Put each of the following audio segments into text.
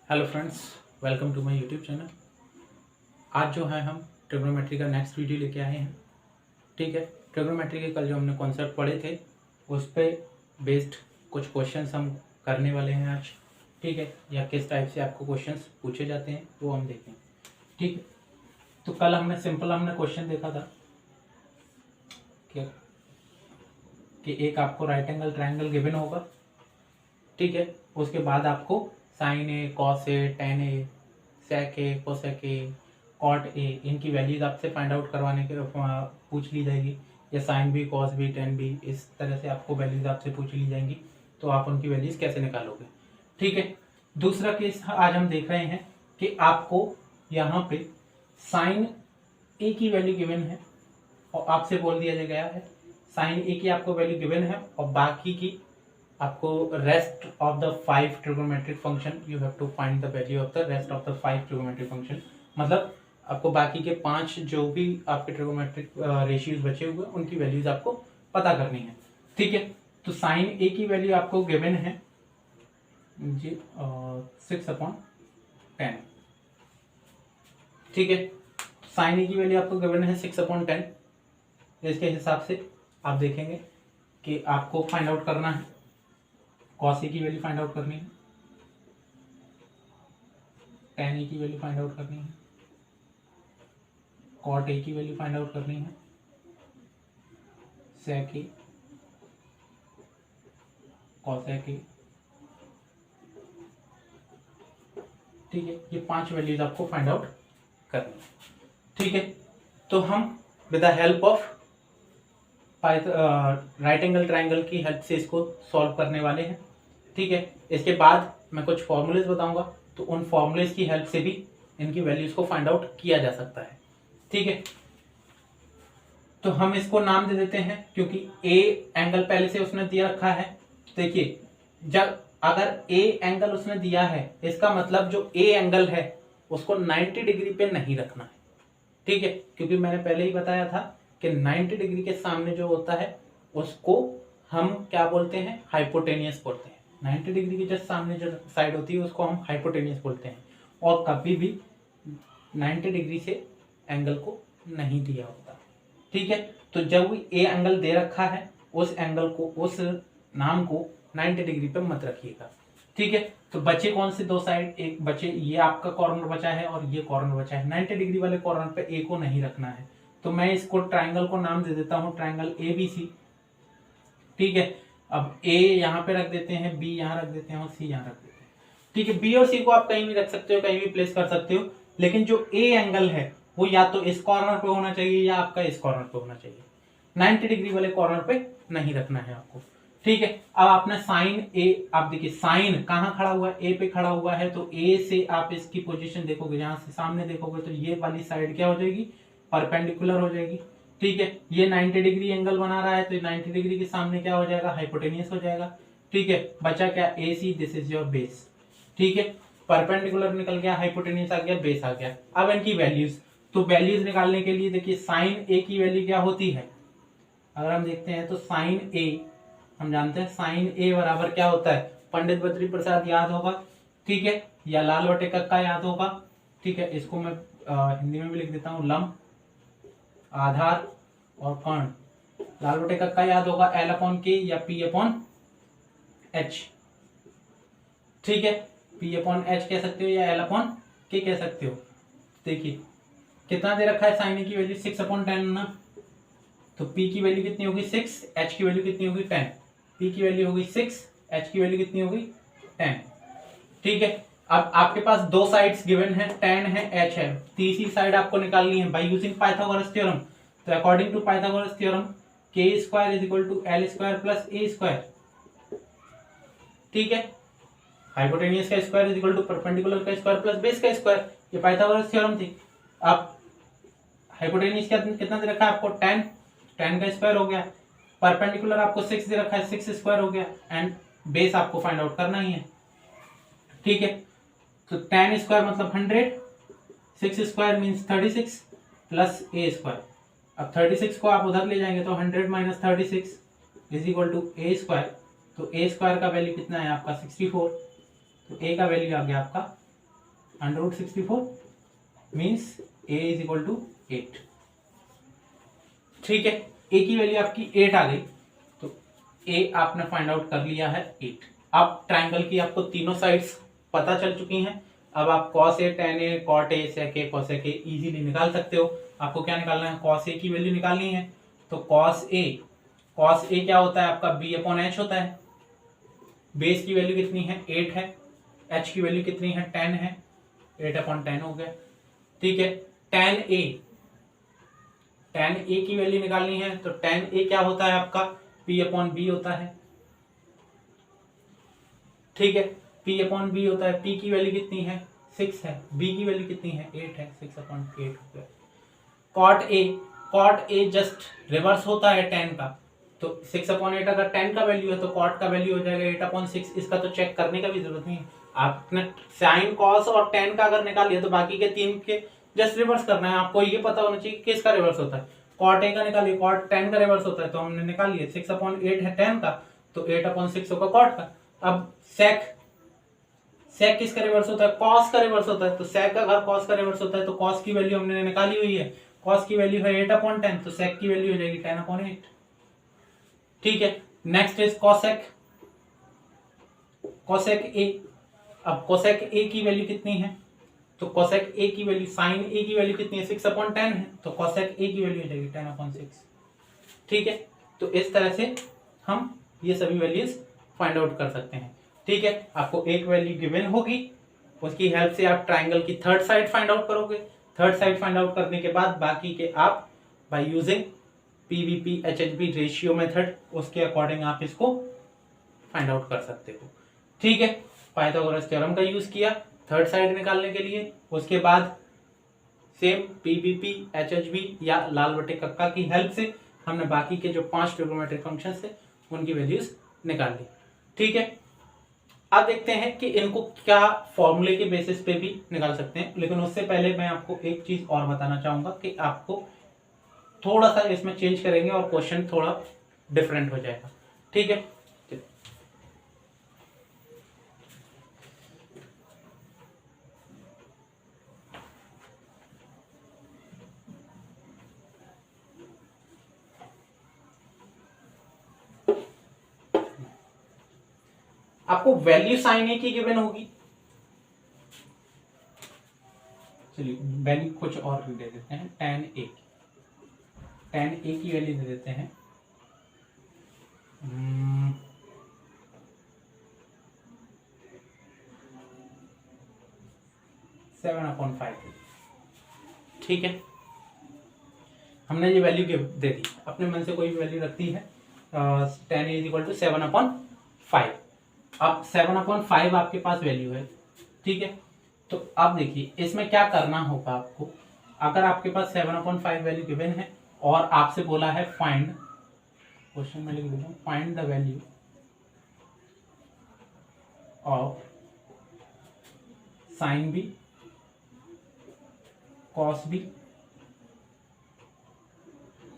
Hello friends, welcome to my YouTube channel. आज जो है हम ट्रिग्नोमेट्री का नेक्स्ट वीडियो लेके आए हैं। ठीक है, ट्रिग्नोमेट्री के कल जो हमने कॉन्सेप्ट पढ़े थे उस पे बेस्ड कुछ क्वेश्चंस हम करने वाले हैं आज। ठीक है, या किस टाइप से आपको क्वेश्चंस पूछे जाते हैं वो हम देखें। ठीक है, तो कल हमने क्वेश्चन देखा था कि एक आपको राइट एंगल ट्रायंगल गिवन होगा। ठीक है, उसके बाद आपको sine A, cos A, tan A, sec A, cosec A, cot A, इनकी वैल्यूज आपसे फाइंड आउट करवाने के पूछ ली जाएगी। या sine B, cos B, tan B, इस तरह से आपको वैल्यूज आपसे पूछ ली जाएंगी, तो आप उनकी वैल्यूज कैसे निकालोगे। ठीक है, दूसरा केस आज हम देख रहे हैं कि आपको यहाँ पे साइन ए की वैल्यू गिवन है और आपसे बोल दिया गया है साइन ए की आपको वैल्यू गिवन है और बाकी की आपको rest of the 5 trigonometric function you have to find the value of the rest of the 5 trigonometric function. मतलब आपको बाकी के 5 जो भी आपके ट्रिगोनोमेट्रिक रेशियोज बचे हुए उनकी वैल्यूज आपको पता करनी है। ठीक है, तो साइन ए की वैल्यू आपको गिवन है जी 6/10। ठीक है, साइन ए की वैल्यू आपको गिवन है 6/10। इसके हिसाब से आप देखेंगे कि आपको फाइंड आउट करना है, कॉस ए की वैल्यू फाइंड आउट करनी है, टेन ए की वैल्यू फाइंड आउट करनी है, कॉट ए की वैल्यू फाइंड आउट करनी है, सेक ए, कॉसेक ए। ठीक है, ये 5 वैल्यूज आपको फाइंड आउट करनी है। ठीक है, तो हम with the help of right angle triangle की हेल्प से इसको सॉल्व करने वाले हैं। ठीक है, इसके बाद मैं कुछ फॉर्मूलेज बताऊंगा, तो उन फॉर्मूलेज की हेल्प से भी इनकी वैल्यूज को फाइंड आउट किया जा सकता है। ठीक है, तो हम इसको नाम दे देते हैं क्योंकि ए एंगल पहले से उसने दिया रखा है। देखिए, जब अगर ए एंगल उसने दिया है इसका मतलब जो ए एंगल है उसको 90 डिग्री पे नहीं रखना है। ठीक है, क्योंकि मैंने पहले ही बताया था कि 90 डिग्री के सामने जो होता है उसको हम क्या बोलते हैं, हाइपोटेनियस बोलते हैं। 90 डिग्री के जस्ट सामने जो साइड होती है उसको हम हाइपोटेनियस बोलते हैं, और कभी भी 90 डिग्री से एंगल को नहीं दिया होता। ठीक है, तो जब ए एंगल दे रखा है उस एंगल को, उस नाम को 90 डिग्री पे मत रखिएगा। ठीक है, तो बचे कौन से दो साइड, एक बचे ये आपका कॉर्नर बचा है और ये कॉर्नर बचा है। 90 डिग्री वाले कॉर्नर पे ए को नहीं रखना है, तो मैं इसको ट्राइंगल को नाम दे देता हूं ट्राइंगल ABC। ठीक है, अब ए यहाँ पे रख देते हैं, बी यहाँ रख देते हैं और सी यहाँ रख देते हैं। ठीक है, बी और सी को आप कहीं भी रख सकते हो, कहीं भी प्लेस कर सकते हो, लेकिन जो ए एंगल है वो या तो इस कॉर्नर पे होना चाहिए या आपका इस कॉर्नर पे होना चाहिए। 90 डिग्री वाले कॉर्नर पे नहीं रखना है आपको। ठीक है, अब आपने साइन ए, आप देखिए साइन कहाँ खड़ा हुआ है, ए पे खड़ा हुआ है, तो ए से आप इसकी पोजीशन देखोगे, जहां से सामने देखोगे तो ये वाली साइड क्या हो जाएगी, परपेंडिकुलर हो जाएगी। ठीक है, ये 90 डिग्री एंगल बना रहा है तो 90 डिग्री के सामने क्या हो जाएगा, हाइपोटेनियस हो जाएगा। ठीक है, बचा क्या, AC, this is your base. ठीक है, परपेंडिकुलर निकल गया, हाइपोटेनियस आ गया, बेस आ गया। अब इनकी वैल्यूज, तो वैल्यूज निकालने के लिए देखिए साइन ए की वैल्यू क्या होती है, अगर हम देखते हैं तो साइन ए हम जानते हैं, साइन ए बराबर क्या होता है, पंडित बद्री प्रसाद याद होगा। ठीक है, या लाल बटे कक्का याद होगा। ठीक है, इसको मैं हिंदी में भी लिख देता हूं, लंब, आधार और कर्ण। लाल बटे कक्का याद होगा, L/K या P/H। ठीक है, P/H कह सकते हो या L/K कह सकते हो। देखिए कितना दे रखा है साइन ए की वैल्यू 6/10 ना, तो P की वैल्यू कितनी होगी 6, H की वैल्यू कितनी होगी 10। P की वैल्यू होगी 6, H की वैल्यू कितनी होगी 10। ठीक है, अब आपके पास दो साइड्स गिवन है, 10 है, H है, तीसरी साइड आपको निकालनी है बाय यूजिंग पाइथागोरस थ्योरम। तो according to Pythagoras theorem k² = L² + A²। ठीक है, हाइपोटेनियस का स्क्वायर = परपेंडिकुलर का स्क्वायर प्लस बेस का स्क्वायर, ये पाइथागोरस थ्योरम थी। अब हाइपोटेनियस कितना दे रखा है आपको 10, 10 का स्क्वायर हो गया, परपेंडिकुलर आपको 6 दे रखा है, 6 स्क्वायर हो गया, एंड बेस आपको फाइंड आउट करना ही है। ठीक है, तो 10 स्क्वायर मतलब 100, 6 स्क्वायर मीन्स 36 प्लस A²। अब 36 को आप उधर ले जाएंगे तो 100 - 36 = A²। तो A² का वैल्यू कितना है आपका 64, तो A का वैल्यू आ गया आपका √64 means a is equal to 8। ठीक है, a की वैल्यू आपकी 8 आ गई, तो a आपने फाइंड आउट कर लिया है 8। अब ट्राइंगल की आपको तीनों साइड्स पता चल चुकी हैं। अब आप cos a, tan a, cot a, sec a, cosec a easily निकाल सकते हो। आपको क्या निकालना है, cos a की वैल्यू निकालनी है। तो cos a क्या होता है आपका, b/h होता है। बेस की वैल्यू कितनी है, 8 है। h की वैल्यू कितनी है, 10 है। 8/10 हो गया। ठीक है, tan a की वैल्यू निकालनी है, तो tan a क्या होता है आपका, p/b होता है। ठीक है, p/b होता है। p की वैल्यू कितनी है, 6 है। b की वैल्यू कितनी है, 8 है। 6/8 हो गया। cot a जस्ट रिवर्स होता है tan का, तो 6/8 अगर tan का वैल्यू है तो cot का वैल्यू हो जाएगा 8/6। इसका तो चेक करने का भी जरूरत नहीं है, आपने साइन कॉस और tan का अगर निकाल लिया तो बाकी के तीन के जस्ट रिवर्स करना है। आपको ये पता होना चाहिए किसका रिवर्स होता है। cot a का निकालिए, cot tan का रिवर्स होता है, तो हमने निकाल लिया। 6/8 है tan का, तो 8/6 होगा cot का। अब sec किसका रिवर्स होता है, cos का रिवर्स होता है, तो sec अगर cos का रिवर्स होता है तो cos की वैल्यू हमने निकाली हुई है। cos की वैल्यू है 8/10, तो sec की वैल्यू हो जाएगी 10/8। ठीक है, नेक्स्ट इज cosec a। अब cosec a की वैल्यू कितनी है, तो cosec a की वैल्यू, sin a की वैल्यू कितनी है, 6/10 है, तो cosec a की वैल्यू हो जाएगी 10/6। ठीक है, तो इस तरह से हम ये सभी वैल्यूज फाइंड आउट कर सकते हैं। ठीक है, आपको एक वैल्यू गिवन होगी, उसकी हेल्प से आप ट्राइंगल की थर्ड साइड फाइंड आउट करोगे। थर्ड साइड फाइंड आउट करने के बाद बाकी के आप by using PVP HHB ratio method, उसके अकॉर्डिंग आप इसको फाइंड आउट कर सकते हो। ठीक है, पाइथागोरस थ्योरम का यूज किया थर्ड साइड निकालने के लिए। उसके बाद सेम PVP HHB या लाल बटे कक्का की हेल्प से हमने बाकी के जो 5 ट्रिग्नोमेट्रिक फंक्शंस थे उनकी वैल्यूज निकाल ली। ठीक है, अब देखते हैं कि इनको क्या फॉर्मूले के बेसिस पे भी निकाल सकते हैं, लेकिन उससे पहले मैं आपको एक चीज और बताना चाहूंगा कि आपको थोड़ा सा इसमें चेंज करेंगे और क्वेश्चन थोड़ा डिफरेंट हो जाएगा। ठीक है, आपको वैल्यू साइन ए की गिवन होगी। चलिए वैल्यू कुछ और दे देते हैं, tan a की वैल्यू दे देते हैं 7/5। ठीक है, हमने ये वैल्यू दे दी, अपने मन से कोई भी वैल्यू रखती है। tan a = 7/5। अब 7/5 आपके पास वैल्यू है। ठीक है, तो अब देखिए इसमें क्या करना होगा आपको। अगर आपके पास 7/5 वैल्यू गिवन है और आपसे बोला है फाइंड, क्वेश्चन में लिख देता हूं, find the value of sine B, cos B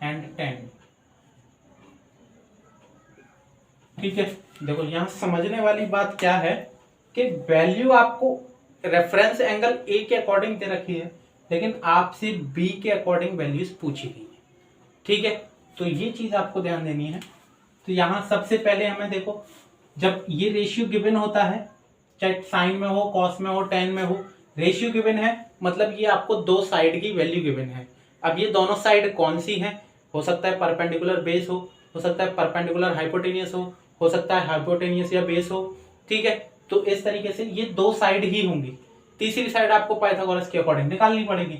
and tan। ठीक है, देखो यहां समझने वाली बात क्या है कि वैल्यू आपको रेफरेंस एंगल ए के अकॉर्डिंग दे रखी है, लेकिन आपसे बी के अकॉर्डिंग वैल्यूज पूछी गई है। ठीक है, तो ये चीज आपको ध्यान देनी है। तो यहां सबसे पहले हमें देखो, जब ये रेशियो गिवन होता है, चाहे साइन में हो, कॉस में हो, tan में हो, रेशियो गिवन है मतलब ये आपको दो साइड की वैल्यू गिवन है। अब ये दोनों साइड कौन सी है, हो सकता है परपेंडिकुलर बेस हो सकता है परपेंडिकुलर हाइपोटेनियस हो सकता है हाइपोटेनियस या बेस हो। ठीक है, तो इस तरीके से ये दो साइड ही होंगी। तीसरी साइड आपको पाइथागोरस के अकॉर्डिंग निकालनी पड़ेगी।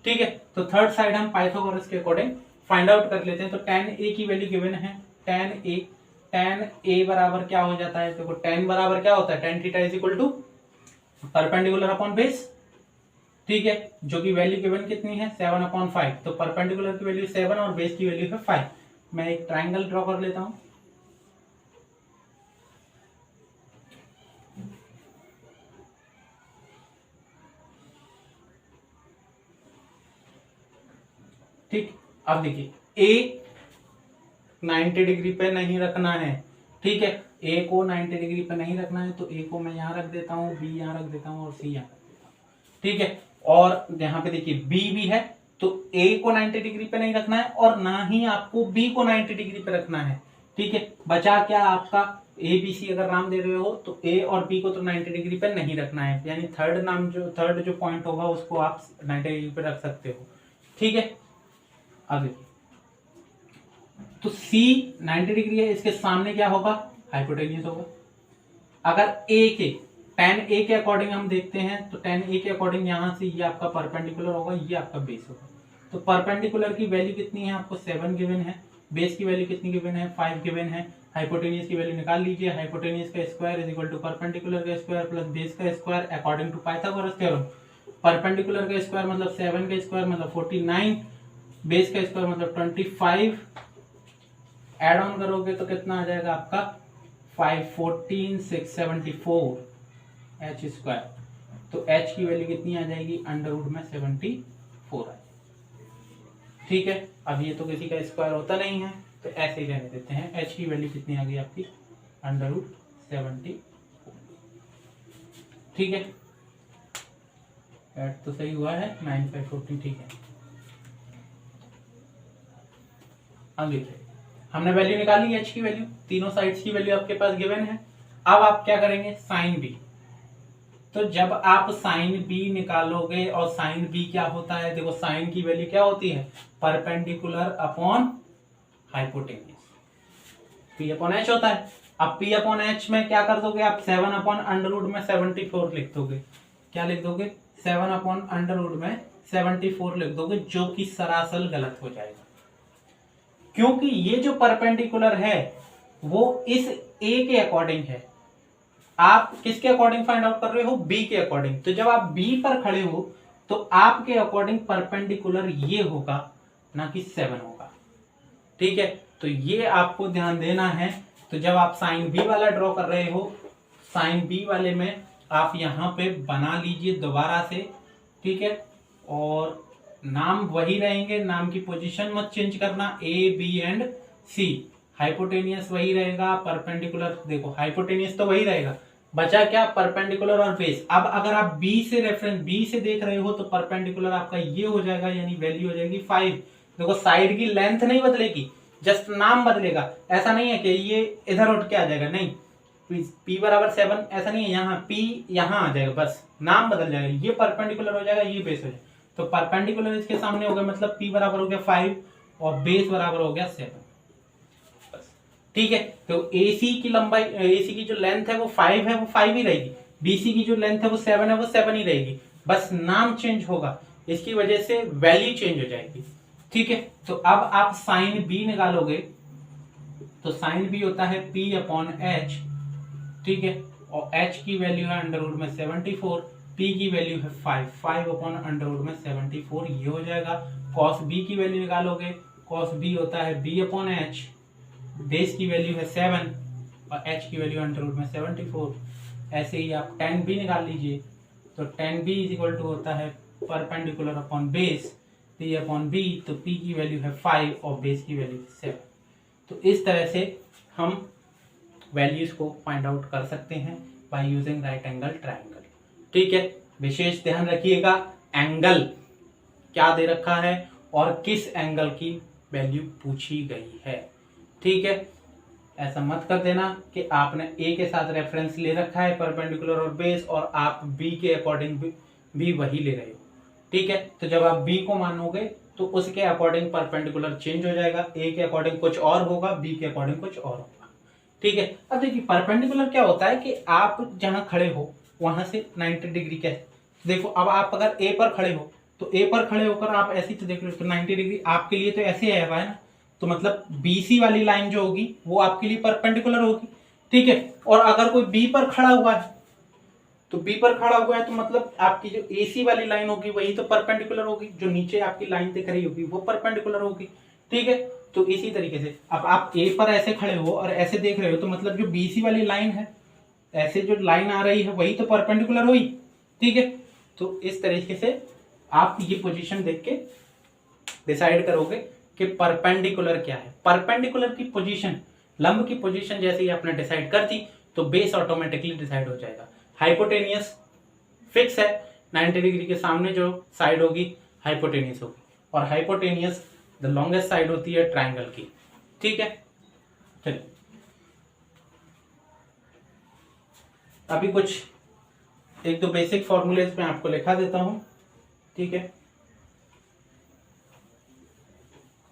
ठीक है, तो थर्ड साइड हम पाइथागोरस के अकॉर्डिंग फाइंड आउट कर लेते हैं। तो tan a की वैल्यू गिवन है, tan a बराबर क्या हो जाता है, देखो tan बराबर क्या होता है, tan theta = perpendicular upon base. ठीक है, जो कि वैल्यू गिवन कितनी है, 7/5। तो परपेंडिकुलर की वैल्यू 7 और बेस की वैल्यू है 5। मैं एक ट्राइंगल ड्रॉ कर लेता हूं। ठीक, अब देखिए ए 90 डिग्री पे नहीं रखना है। ठीक है, ए को 90 डिग्री पे नहीं रखना है, तो ए को मैं यहां रख देता हूं, बी यहां रख देता हूं और सी यहां रख देता हूं। ठीक है। और यहाँ पे देखिए बी भी है, तो ए को 90 डिग्री पे नहीं रखना है और ना ही आपको बी को 90 डिग्री पे रखना है। ठीक है, बचा क्या आपका ए बी सी अगर नाम दे रहे हो तो ए और बी को तो 90 डिग्री पे नहीं रखना है, यानी थर्ड जो पॉइंट होगा उसको आप 90 डिग्री पे रख सकते हो। ठीक है, आगे तो सी 90 डिग्री है, इसके सामने क्या होगा, हाइपोटेन्यूज होगा। अगर ए के tan ए के अकॉर्डिंग हम देखते हैं तो tan ए के अकॉर्डिंग यहां से ये आपका परपेंडिकुलर होगा, ये आपका बेस होगा। तो परपेंडिकुलर की वैल्यू कितनी है आपको 7 गिवन है, बेस की वैल्यू कितनी गिवन है 5 गिवन है। हाइपोटेन्यूज की वैल्यू निकाल लीजिए, हाइपोटेन्यूज का square is equal to perpendicular का स्क्वायर प्लस बेस का square according to Pythagoras theorem. Perpendicular का स्क्वायर मतलब 7 का स्क्वायर मतलब 49, बेस का स्क्वायर मतलब 25, एड ऑन करोगे तो कितना आ जाएगा आपका 5 14 6 74 एच स्क्वायर। तो एच की वैल्यू कितनी आ जाएगी अंडर रूट में 74 आ जाएगी। ठीक है, अब ये तो किसी का स्क्वायर होता नहीं है तो ऐसे ही रहने देते हैं। एच की वैल्यू कितनी आ गई आपकी अंडर रूट 74। ठीक है, एड तो सही हुआ है 9 5 14। ठीक है, अब देखिए हमने वैल्यू निकाली एच की वैल्यू, तीनों साइड्स की वैल्यू आपके पास गिवन है। अब आप क्या करेंगे साइन बी। तो जब आप साइन बी निकालोगे, और साइन बी क्या होता है, देखो साइन की वैल्यू क्या होती है perpendicular upon hypotenuse, P upon H होता है। अब पी अपॉन एच में क्या कर दोगे आप 7 अपॉन अंडर रूट में 74 लिख दोगे। क्या लिख दोगे 7 अपॉन अंडर रूट में 74 लिख दोगे, जो कि सरासर गलत हो जाएगा, क्योंकि ये जो परपेंडिकुलर है वो इस ए के अकॉर्डिंग है। आप किसके अकॉर्डिंग फाइंड आउट कर रहे हो, बी के अकॉर्डिंग। तो जब आप बी पर खड़े हो तो आपके अकॉर्डिंग परपेंडिकुलर ये होगा, ना कि 7 होगा। ठीक है, तो ये आपको ध्यान देना है। तो जब आप साइन बी वाला ड्रॉ कर रहे हो, साइन बी वाले में आप यहां पे बना लीजिए दोबारा से। ठीक है, और नाम वही रहेंगे, नाम की पोजीशन मत चेंज करना, A B and C. Hypotenuse वही रहेगा, परपेंडिकुलर देखो हाइपोटेनियस तो वही रहेगा, बचा क्या परपेंडिकुलर और बेस। अब अगर आप बी से रेफरेंस बी से देख रहे हो तो परपेंडिकुलर आपका ये हो जाएगा, यानी वैल्यू हो जाएगी 5। देखो साइड की लेंथ नहीं बदलेगी, जस्ट नाम बदलेगा। ऐसा नहीं है कि ये इधर उठ के आ जाएगा, नहीं, p बराबर 7 ऐसा नहीं है, यहाँ p यहाँ आ जाएगा, बस नाम बदल जाएगा, ये परपेंडिकुलर हो जाएगा, ये बेस हो जाएगा। तो परपेंडिकुलर इसके सामने हो गया, मतलब p बराबर हो गया 5 और बेस बराबर हो गया 7। ठीक है, तो AC की लंबाई, AC की जो लेंथ है वो 5 है, वो 5 ही रहेगी। BC की जो लेंथ है वो 7 है, वो 7 ही रहेगी, बस नाम चेंज होगा, इसकी वजह से वैल्यू चेंज हो जाएगी। ठीक है, तो अब आप साइन B निकालोगे तो साइन B होता है P अपॉन H। ठीक है, और H की वैल्यू है अंडर रूट में 74, P की वैल्यू है 5 अपॉन अंडर रूट में 74, ये हो जाएगा। कॉस B की वैल्यू निकालोगे, कॉस B होता है B अपॉन H, बेस की वैल्यू है 7 और h की वैल्यू अंडर रूट में 74। ऐसे ही आप tan b निकाल लीजिए, तो tan b is equal to होता है perpendicular upon base p upon b, तो p की वैल्यू है 5 और बेस की वैल्यू है 7। तो इस तरह से हम वैल्यूज को फाइंड आउट कर सकते हैं by using right angle triangle. ठीक है, विशेष ध्यान रखिएगा एंगल क्या दे रखा है और किस एंगल की वैल्यू पूछी गई है। ठीक है, ऐसा मत कर देना कि आपने ए के साथ रेफरेंस ले रखा है परपेंडिकुलर और बेस, और आप बी के अकॉर्डिंग भी वही ले रहे हो। ठीक है, तो जब आप बी को मानोगे तो उसके अकॉर्डिंग परपेंडिकुलर चेंज हो जाएगा, ए के अकॉर्डिंग कुछ और होगा, बी के अकॉर्डिंग कुछ और होगा। ठीक है, अब देखिए परपेंडिकुलर क्या होता है कि आप जहां खड़े हो वहां से 90 डिग्री कैसे, देखो अब आप अगर ए पर खड़े हो तो ए पर खड़े होकर आप ऐसे ही तो देख रहे हो, तो 90 डिग्री आपके लिए तो ऐसे आएगा है ना, तो मतलब BC वाली लाइन जो होगी वो आपके लिए परपेंडिकुलर होगी। ठीक है, और अगर कोई B पर खड़ा हुआ है तो B पर खड़ा हुआ है तो मतलब आपकी जो AC वाली लाइन होगी वही तो परपेंडिकुलर होगी, जो नीचे आपकी लाइन दिख रही होगी वो परपेंडिकुलर होगी। ठीक है, तो इसी तरीके से अब आप A पर ऐसे खड़े हो और ऐसे देख रहे हो तो मतलब जो BC वाली लाइन है, ऐसे जो लाइन आ रही है वही तो परपेंडिकुलर हुई। ठीक है, तो इस तरीके से आप ये पोजीशन देख के डिसाइड करोगे कि परपेंडिकुलर क्या है। परपेंडिकुलर की पोजीशन, लंब की पोजीशन जैसे ही आपने डिसाइड कर दी तो बेस ऑटोमेटिकली डिसाइड हो जाएगा। हाइपोटेनियस फिक्स है, 90 डिग्री के सामने जो साइड होगी हाइपोटेनियस होगी, और हाइपोटेनियस द लॉन्गेस्ट साइड होती है ट्राइंगल की। ठीक है, चलिए अभी कुछ एक दो बेसिक फॉर्मूलेज मैं आपको लिखा देता हूं। ठीक है,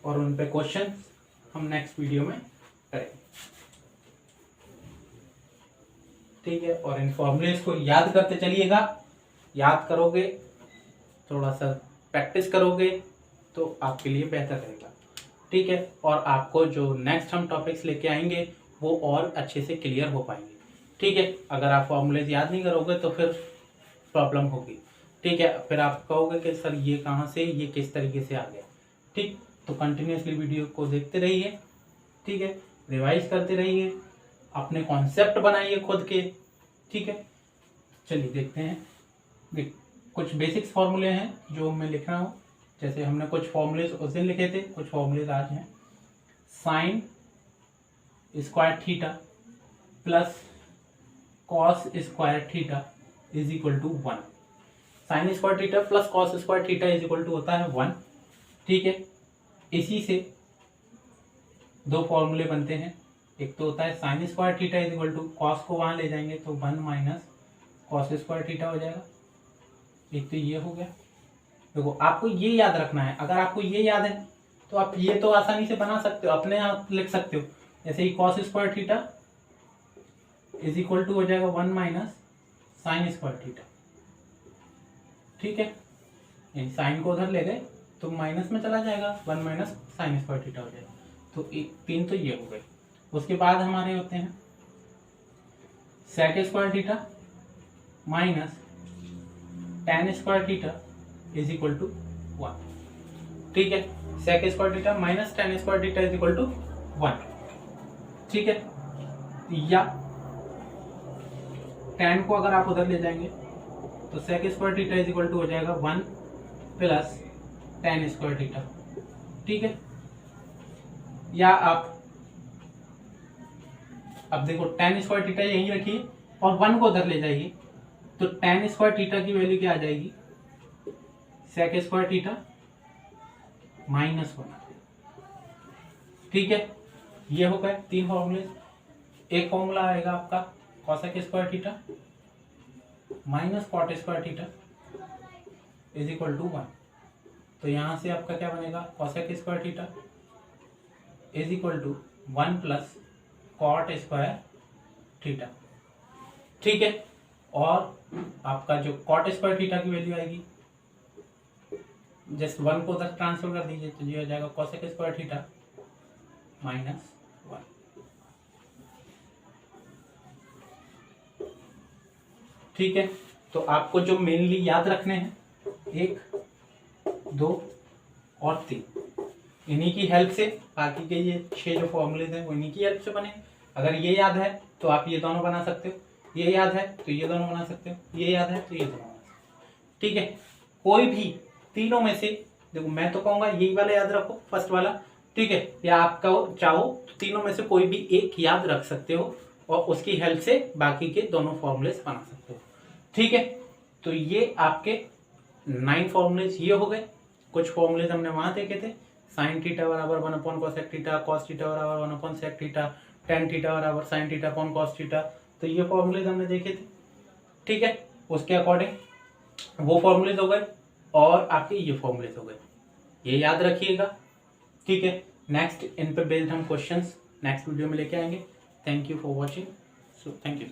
और उन पे क्वेश्चन हम नेक्स्ट वीडियो में करेंगे। ठीक है, और इन फॉर्मूलेज को याद करते चलिएगा। याद करोगे, थोड़ा सा प्रैक्टिस करोगे तो आपके लिए बेहतर रहेगा। ठीक है, और आपको जो नेक्स्ट हम टॉपिक्स लेके आएंगे वो और अच्छे से क्लियर हो पाएंगे। ठीक है, अगर आप फॉर्मूलेज याद नहीं करोगे तो फिर प्रॉब्लम होगी। ठीक है, फिर आप कहोगे कि सर ये कहाँ से, ये किस तरीके से आ गया। ठीक, तो कंटिन्यूसली वीडियो को देखते रहिए। ठीक है, रिवाइज करते रहिए, अपने कॉन्सेप्ट बनाइए खुद के। ठीक है, चलिए देखते हैं। कुछ बेसिक्स फॉर्मूले हैं जो मैं लिख रहा हूँ। जैसे हमने कुछ फॉर्मूलेज उस दिन लिखे थे, कुछ फॉर्मूलेज आज हैं। Sine square theta plus cos square theta is equal to 1। Sine square theta plus cos square theta is equal to होता है 1। ठीक है, इसी से दो फॉर्मूले बनते हैं। एक तो होता है sine square theta is equal to, cos को वहां ले जाएंगे तो 1 माइनस कॉस स्क्वायर थीटा हो जाएगा। एक तो ये हो गया। देखो आपको ये याद रखना है, अगर आपको ये याद है तो आप ये तो आसानी से बना सकते हो, अपने आप लिख सकते हो। जैसे ही cos square theta is equal to हो जाएगा 1 माइनस साइन स्क्वायर थीटा। ठीक है, यानी साइन को उधर ले गए तो माइनस में चला जाएगा, 1 माइनस साइन स्क्वायर थीटा हो जाएगा। तो 3 तो ये हो गए। उसके बाद हमारे होते हैं sec square theta minus tan square theta is equal to 1। ठीक है, sec square theta minus tan square theta is equal to 1। ठीक है, या tan को अगर आप उधर ले जाएंगे तो sec square theta is equal to हो जाएगा 1 प्लस tan स्क्वायर थीटा। ठीक है, या आप अब देखो tan स्क्वायर थीटा यहीं रखिए और 1 को उधर ले जाइए तो tan स्क्वायर थीटा की वैल्यू क्या आ जाएगी, सेक स्क्वायर थीटा माइनस 1। ठीक है, ये हो गए 3 फॉर्मूले। एक फॉर्मूला आएगा आपका cosec square theta minus cot square theta is equal to 1। तो यहां से आपका क्या बनेगा, cosec square theta is equal to 1 plus cot square theta. ठीक है, और आपका जो कॉट स्क्वायर थीटा की वैल्यू आएगी, जस्ट 1 को उधर ट्रांसफर कर दीजिए तो ये हो जाएगा कॉसेक स्क्वायर थीटा माइनस 1। ठीक है, तो आपको जो मेनली याद रखने हैं 1, 2 और 3, इन्हीं की हेल्प से बाकी के ये 6 जो फॉर्मूलेज हैं वो इन्हीं की हेल्प से बने। अगर ये याद है तो आप ये दोनों बना सकते हो, ये याद है तो ये दोनों बना सकते हो, ये याद है तो ये दोनों बना सकते हो। ठीक है, कोई भी तीनों में से, देखो मैं तो कहूँगा यही वाला याद रखो, फर्स्ट वाला। ठीक है, या आप चाहो तो तीनों में से कोई भी एक याद रख सकते हो और उसकी हेल्प से बाकी के दोनों फॉर्मूलेज बना सकते हो। ठीक है, तो ये आपके 9 फॉर्मूलेज ये हो गए। कुछ फॉर्मूलेज हमने वहां देखे थे, साइन थीटा बराबर 1 upon cosec theta, cos theta बराबर 1 upon sec theta, tan theta बराबर sine theta upon cos theta. तो ये फॉर्मूलेज हमने देखे थे। ठीक है, उसके अकॉर्डिंग वो फॉर्मूलेज हो गए और आपके ये फॉर्मूलेज हो गए, ये याद रखिएगा। ठीक है, नेक्स्ट इन पे बेस्ड हम क्वेश्चंस नेक्स्ट वीडियो में लेके आएंगे। Thank you for watching. So thank you.